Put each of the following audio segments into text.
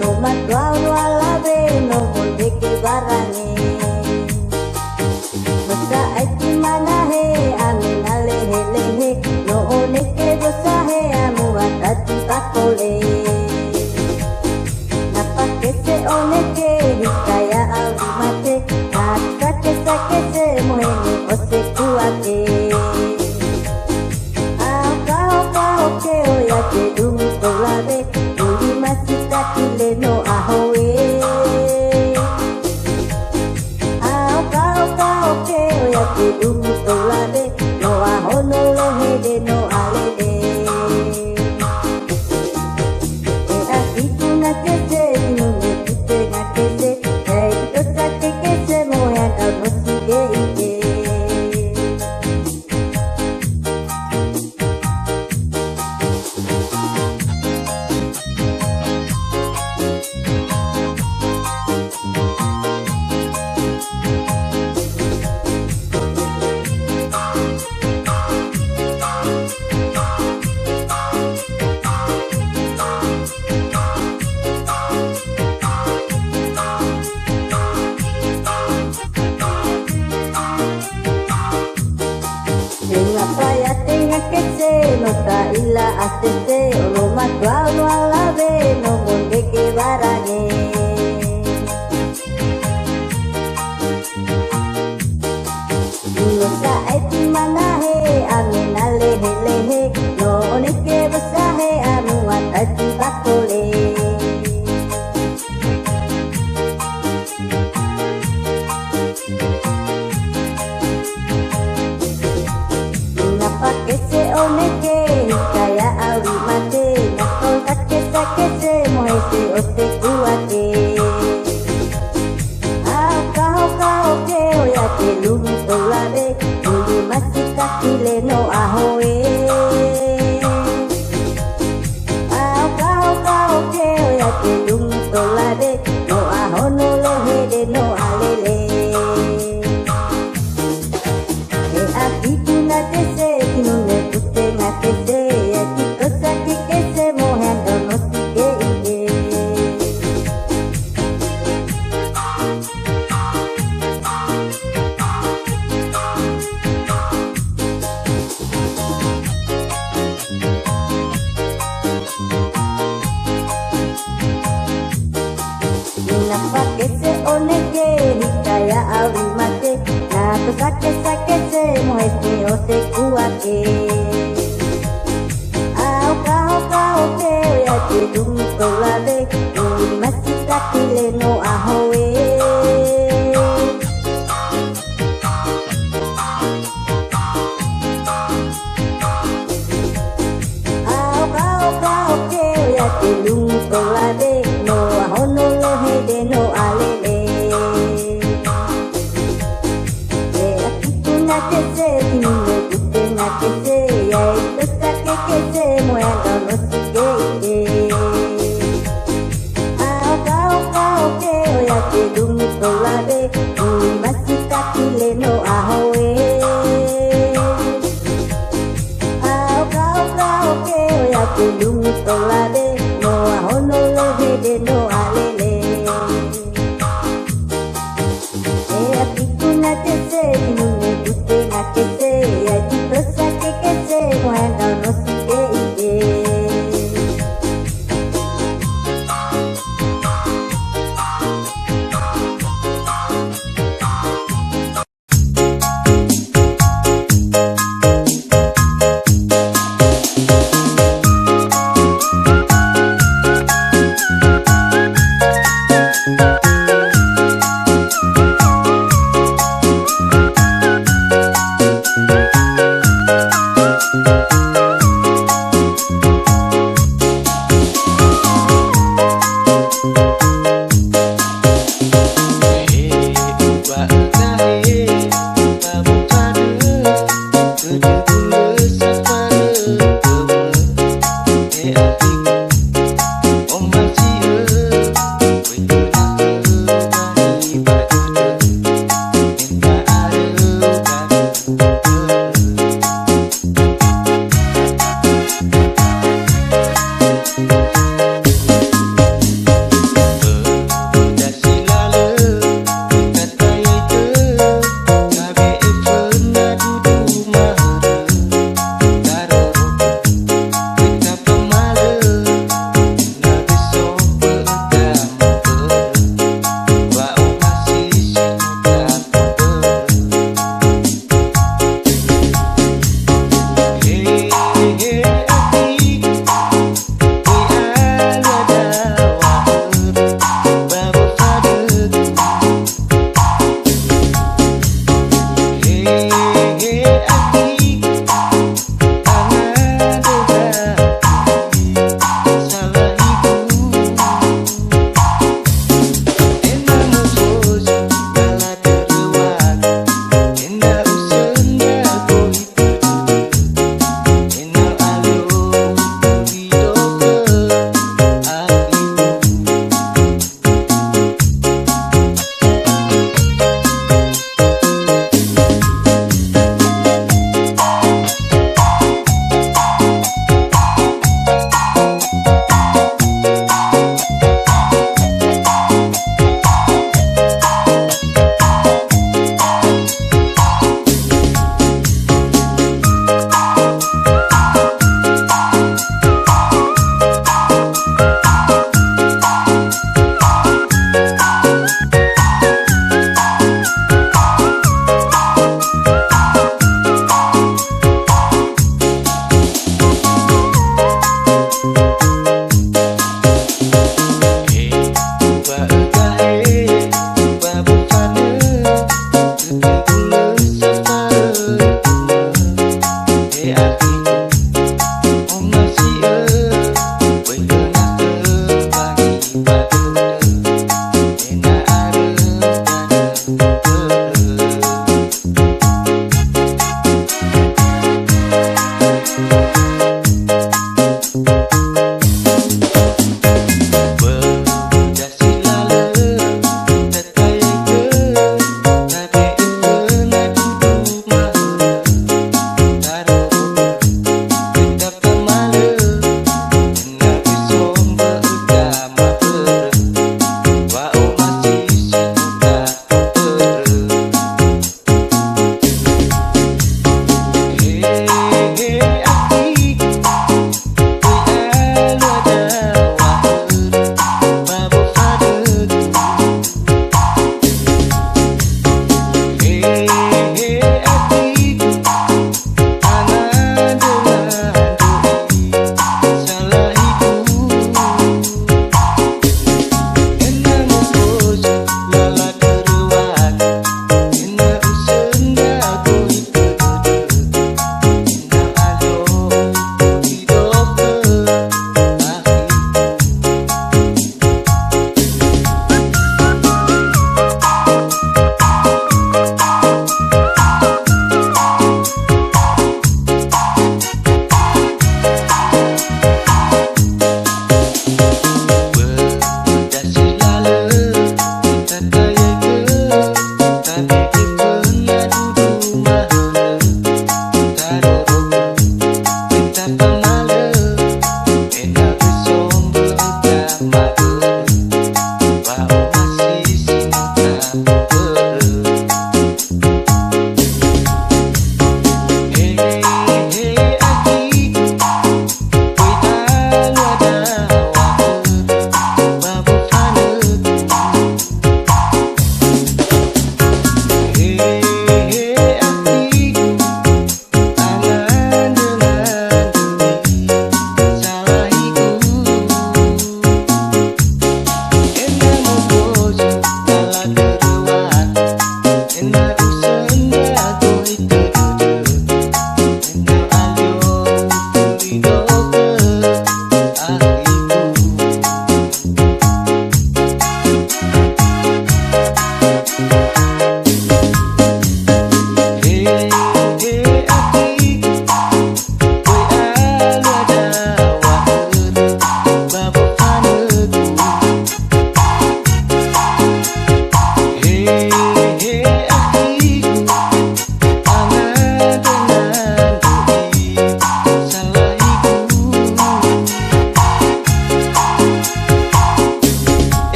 no matuau alabe no bonde ke barane masa aiti mana he amin ale hele he no one ke dosa he amu atati pakole napa ke se one ke hikaya alimate naka ke se mohene ose kuate ke oya ke dungu tolabe uli masita kile no ahoe ke oya ke dungu tolabe no ahono lohede no alede e akitu na kese inune kute na kese e kitosa ke kese moya da no sige ike no ta ila atete no matuau no alabe no bonde ke barane no sa eti mana he amin ale hele he no one ke basa he amu atati bakole one ke kaya awi mate nako sakese mohese ose kuate kau ke oya ke lumu tolabe uli masika kile no ahoe kau ke oya ke lumu tolabe no ahono lohede no alele e akitu na tese inune kese ya kikosa kikese mohendo no sige ike napa kese one ke hikaya arimate nato sakese mohese ose kuake ke oya ke dungu tolabe uli masita kile no ahoe ke oya ke dungu tolabe no ahono lohede no alele e akitu na kese inune kute na kese ya itosa ke kese moya no sige ke oya ke dungu tolabe uli masita kile no ahoe ke oya ke dungu tolabe no ahono lohede no alele e akitu na kese inune kute na kese ya kitosa ke kese moya no sige ike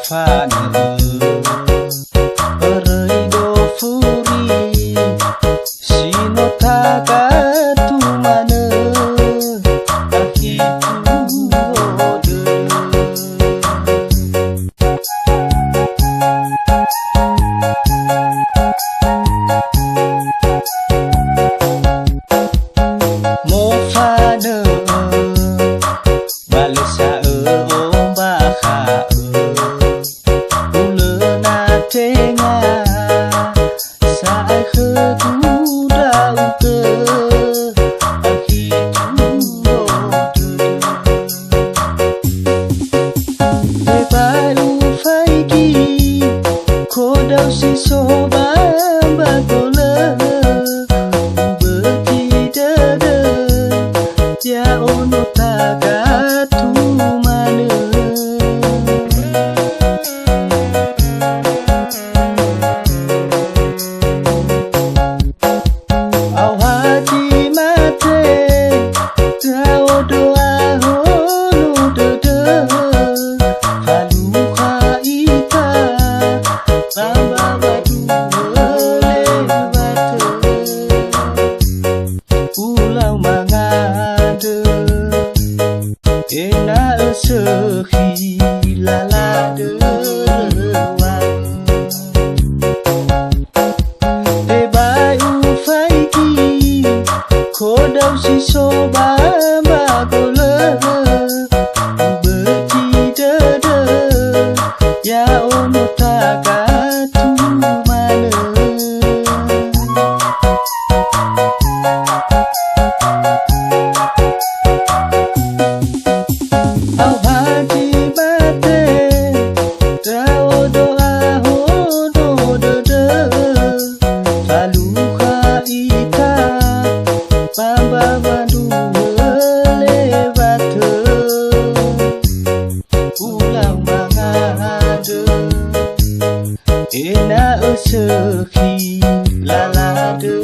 fane Peraido furi Sino taga tumane Ahitu ode Mo fane Balesa si soba bagola beti dada ya ono taga tu mana au hati mate tao doa hono dada faluha ita Samba batu lewat Pulau mangade Ena sehi lalade Tebai ufaiki Kodau si soba bagola Beti dada Ya ono taga Ena sehi lalade